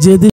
যেদিন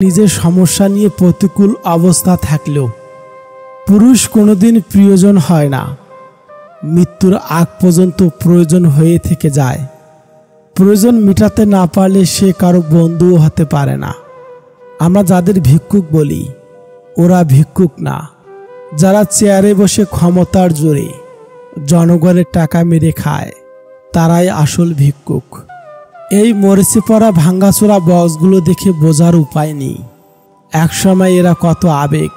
নিজের সমস্যা নিয়ে প্রতিকূল অবস্থা থাকলেও পুরুষ কোনোদিন প্রিয়জন হয় না। মৃত্যুর আগ পর্যন্ত প্রয়োজন হয়ে থেকে যায়। প্রয়োজন মেটাতে না পারলে সে কারো বন্ধুও হতে পারে না। আমরা যাদের ভিক্ষুক বলি ওরা ভিক্ষুক না। যারা চেয়ারে বসে ক্ষমতার জোরে জনগণের টাকা মেরে খায় তারাই আসল ভিক্ষুক। এই মরেছে পড়া ভাঙ্গাচোরা বক্সগুলো দেখে বোঝার উপায় নেই একসময় এরা কত আবেগ,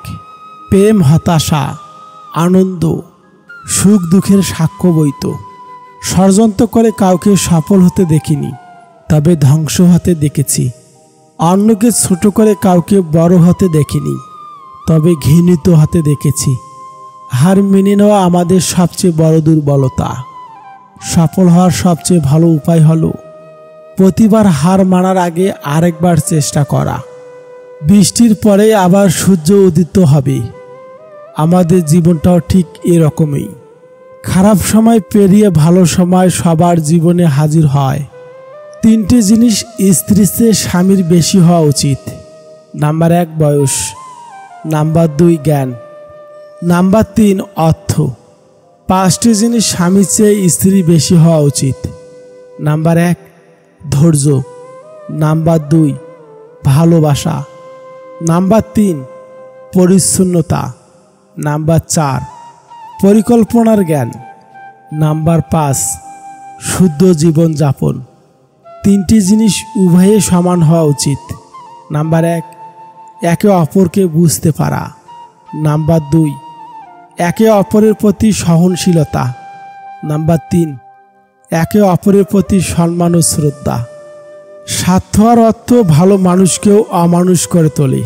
প্রেম, হতাশা, আনন্দ, সুখ দুঃখের সাক্ষ্য বইত। ষড়যন্ত্র করে কাউকে সফল হতে দেখিনি, তবে ধ্বংস হতে দেখেছি। অন্যকে ছোট করে কাউকে বড় হতে দেখিনি, তবে ঘৃণিত হতে দেখেছি। হার মেনে নেওয়া আমাদের সবচেয়ে বড় দুর্বলতা। সফল হওয়ার সবচেয়ে ভালো উপায় হলো প্রতিবার হার মানার আগে আরেকবার চেষ্টা করা। বৃষ্টির পরে আবার সূর্য উদিত হবে। আমাদের জীবনটাও ঠিক এরকমই। খারাপ সময় পেরিয়ে ভালো সময় সবার জীবনে হাজির হয়। 3টে জিনিস স্ত্রীর চেয়ে স্বামীর বেশি হওয়া উচিত। নাম্বার 1 বয়স, নাম্বার 2 জ্ঞান, নাম্বার 3 অর্থ। 5টি জিনিস স্বামীর চেয়ে স্ত্রী বেশি হওয়া উচিত। নাম্বার 1 ধৈর্য, নাম্বার 2 ভালোবাসা, নাম্বার 3 পরিচ্ছন্নতা, নাম্বার 4 পরিকল্পনার জ্ঞান, নাম্বার 5 শুদ্ধ জীবনযাপন। 3টি জিনিস উভয়ে সমান হওয়া উচিত। নাম্বার 1 একে অপরকে বুঝতে পারা, নাম্বার 2 একে অপরের প্রতি সহনশীলতা, নাম্বার 3 একে অপরের প্রতি সম্মান ও শ্রদ্ধা। স্বার্থ আর অর্থ ভালো মানুষকেও অমানুষ করে তোলে।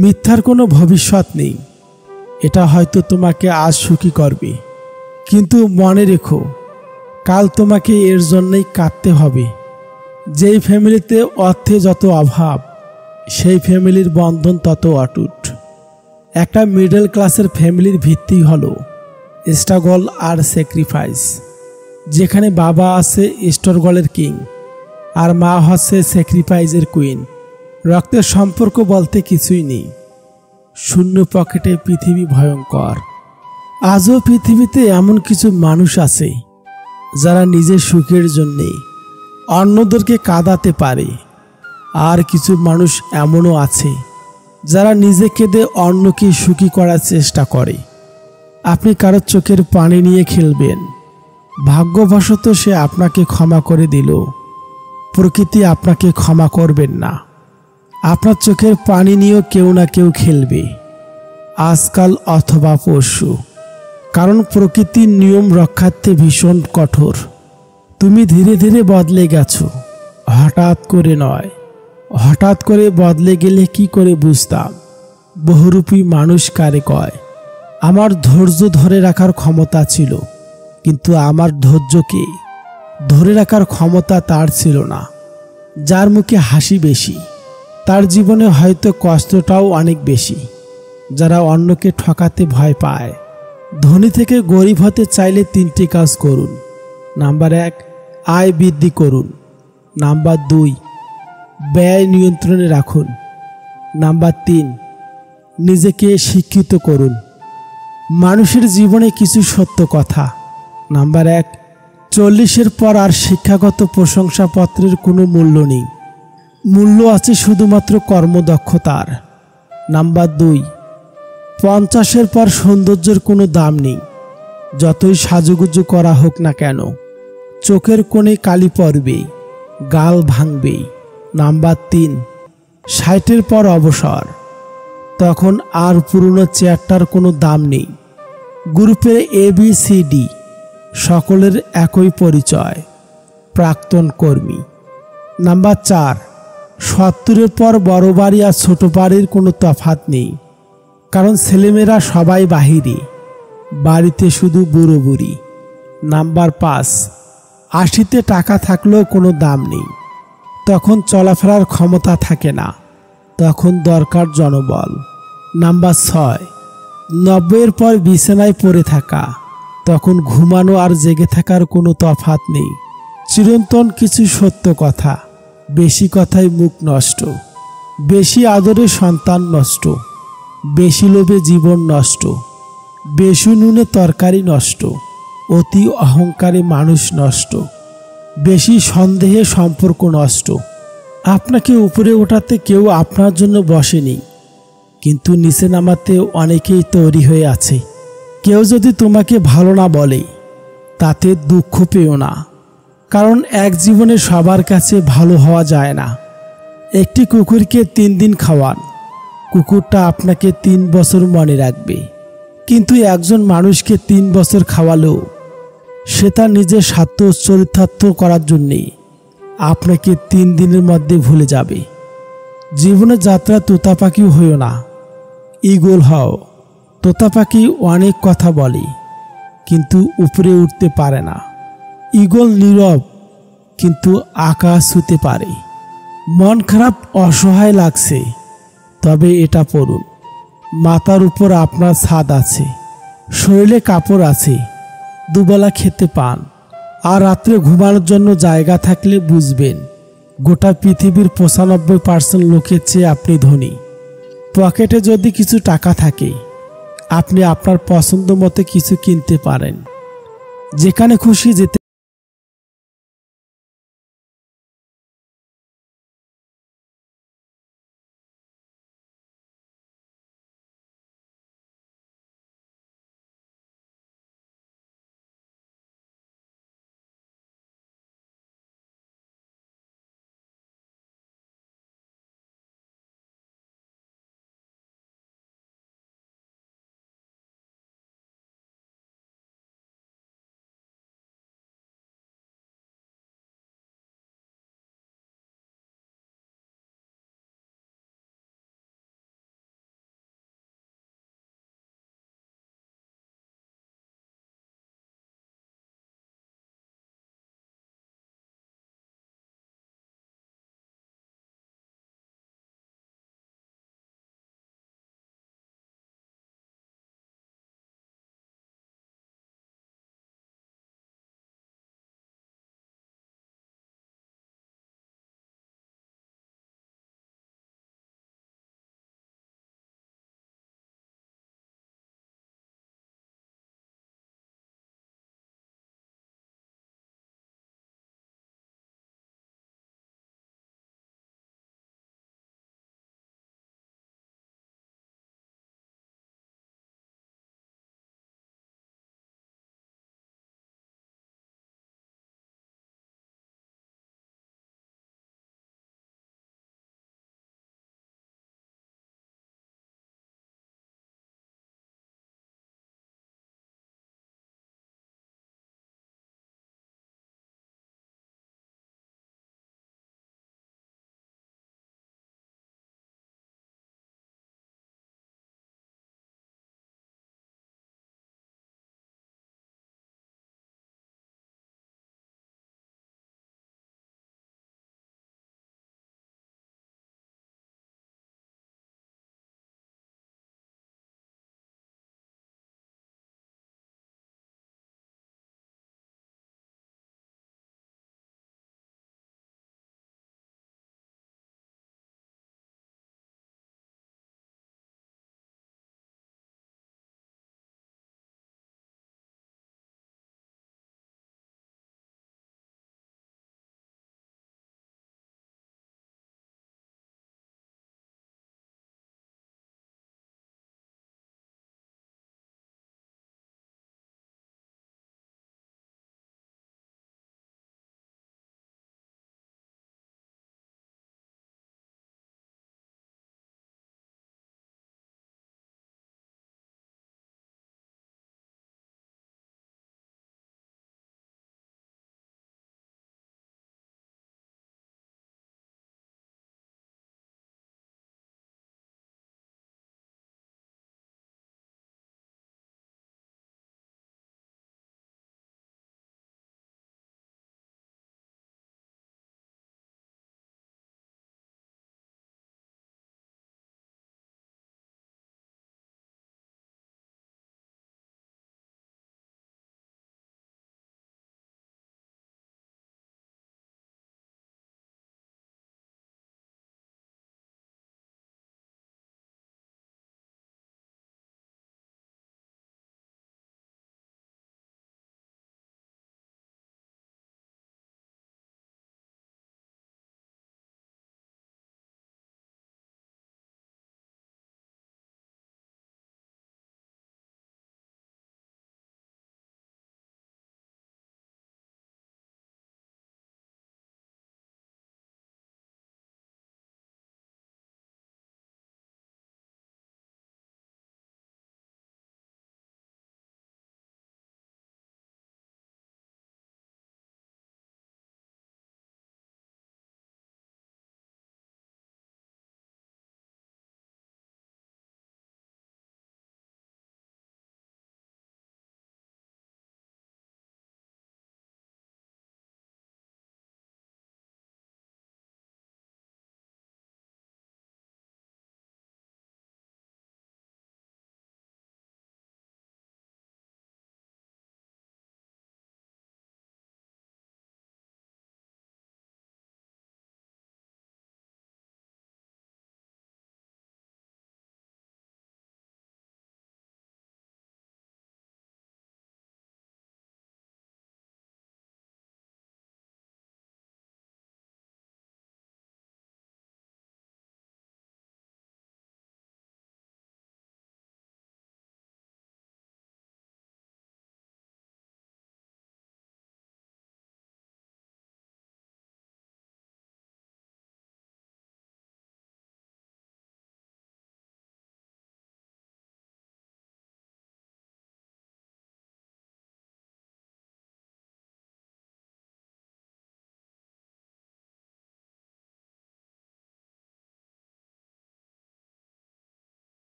মিথ্যার কোনো ভবিষ্যৎ নেই। এটা হয়তো তোমাকে আজ সুখী করবে, কিন্তু মনে রেখো কাল তোমাকে এর জন্যই কাঁদতে হবে। যেই ফ্যামিলিতে অর্থে যত অভাব সেই ফ্যামিলির বন্ধন তত অটুট। একটা মিডল ক্লাসের ফ্যামিলির ভিত্তি হলো স্ট্রাগল আর স্যাক্রিফাইস। যেখানে বাবা আছে স্ট্রাগলের কিং আর মা হচ্ছে স্যাক্রিফাইসের কুইন। রক্তের সম্পর্ক বলতে কিছুই নেই। শূন্য পকেটে পৃথিবী ভয়ঙ্কর। আজও পৃথিবীতে এমন কিছু মানুষ আছে যারা নিজের সুখের জন্যে অন্যদেরকে কাঁদাতে পারে, আর কিছু মানুষ এমনও আছে যারা নিজে কেঁদে অন্যকে সুখী করার চেষ্টা করে। আপনি কারো চোখের পানি নিয়ে খেলবেন, ভাগ্যবশত সে আপনাকে ক্ষমা করে দিল, প্রকৃতি আপনাকে ক্ষমা করবেন না। আপনার চোখের পানি নিয়েও কেউ না কেউ খেলবে, আজকাল অথবা পরশু। কারণ প্রকৃতির নিয়ম রক্ষার্থে ভীষণ কঠোর। তুমি ধীরে ধীরে বদলে গেছো, হঠাৎ করে নয়। হঠাৎ করে বদলে গেলে কি করে বুঝতাম বহুরূপী মানুষ কারে কয়। আমার ধৈর্য ধরে রাখার ক্ষমতা ছিল, কিন্তু আমার ধৈর্যকে ধরে রাখার ক্ষমতা তার ছিল না। যার মুখে হাসি বেশি তার জীবনে হয়তো কষ্টটাও অনেক বেশি। যারা অন্যকে ঠকাতে ভয় পায়, ধনী থেকে গরিব হতে চাইলে 3টি কাজ করুন। নাম্বার 1 আয় বৃদ্ধি করুন, নাম্বার 2 ব্যয় নিয়ন্ত্রণে রাখুন, নাম্বার 3 নিজেকে শিক্ষিত করুন। মানুষের জীবনে কিছু সত্য কথা। নাম্বার 1 40-এর পর আর শিক্ষাগত প্রশংসাপত্রের কোনো মূল্য নেই। মূল্য আছে শুধুমাত্র কর্মদক্ষতার। নাম্বার 2 50-এর পর সৌন্দর্যের কোনো দাম নেই। যতই সাজুগুজু করা হোক না কেন, চোখের কোণে কালি পড়বে, গাল ভাঙবে। নাম্বার 3 60-এর পর অবসর। তখন আর পুরনো চেয়ারটার কোনো দাম নেই। গ্রুপের ABCD সকলের একই পরিচয়, প্রাক্তন কর্মী। নাম্বার 4 70-এর পর বড় বাড়ি আর ছোট বাড়ির কোনো তফাৎ নেই, কারণ ছেলেমেয়েরা সবাই বাহিরে, বাড়িতে শুধু বুড়ো বুড়ি। নাম্বার 5 80-তে টাকা থাকলেও কোনো দাম নেই, তখন চলাফেরার ক্ষমতা থাকে না, তখন দরকার জনবল। নাম্বার 6 90-এর পর বিছানায় পড়ে থাকা, তখন ঘুমানো আর জেগে থাকার কোনো তফাৎ নেই। চিরন্তন কিছু সত্য কথা, বেশি কথায় মুখ নষ্ট। বেশি আদরে সন্তান নষ্ট, বেশি লোভে জীবন নষ্ট, বেশি নুনে তরকারি নষ্ট, অতি অহংকারে মানুষ নষ্ট, বেশি সন্দেহে সম্পর্ক নষ্ট। আপনাকে উপরে ওঠাতে কেউ আপনার জন্য বসেনি, কিন্তু নিচে নামাতে অনেকেই তৈরি হয়ে আছে। কেউ যদি তোমাকে ভালো না বলে তাতে দুঃখ পেও না, কারণ এক জীবনে সবার কাছে ভালো হওয়া যায় না। একটি কুকুরকে 3 দিন খাওয়ান, কুকুরটা আপনাকে 3 বছর মনে রাখবে, কিন্তু একজন মানুষকে 3 বছর খাওয়ালেও সে তার নিজের স্বার্থ চরিতার্থ করার জন্যে আপনাকে 3 দিনের মধ্যে ভুলে যাবে। জীবনের যাত্রা তোতা পাখিও হইও না, ঈগল হও। তোতা পাখি অনেক কথা বলে কিন্তু উপরে উঠতে পারে না। ঈগল নীরব কিন্তু আকাশ ছুঁতে পারে। মন খারাপ, অসহায় লাগছে, তবে এটা পড়ুন, মাথার উপর আপনার ছাদ আছে, শরীরে কাপড় আছে, দুবেলা খেতে পান, আর রাত্রে ঘুমানোর জন্য জায়গা থাকলে বুঝবেন গোটা পৃথিবীর 95% লোকের চেয়ে আপনি ধনী। পকেটে যদি কিছু টাকা থাকে আপনি আপনার পছন্দ মতো কিছু কিনতে পারেন, যেখানে খুশি যেতে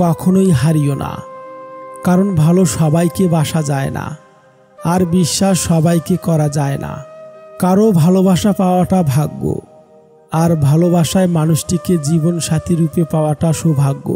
কখনোই হারিও না, কারণ ভালো সবাইকে বাসা যায় না, আর বিশ্বাস সবাইকে করা যায় না। কারো ভালোবাসা পাওয়াটা ভাগ্য, আর ভালোবাসায় মানুষটিকে জীবনসাথী রূপে পাওয়াটা সৌভাগ্য।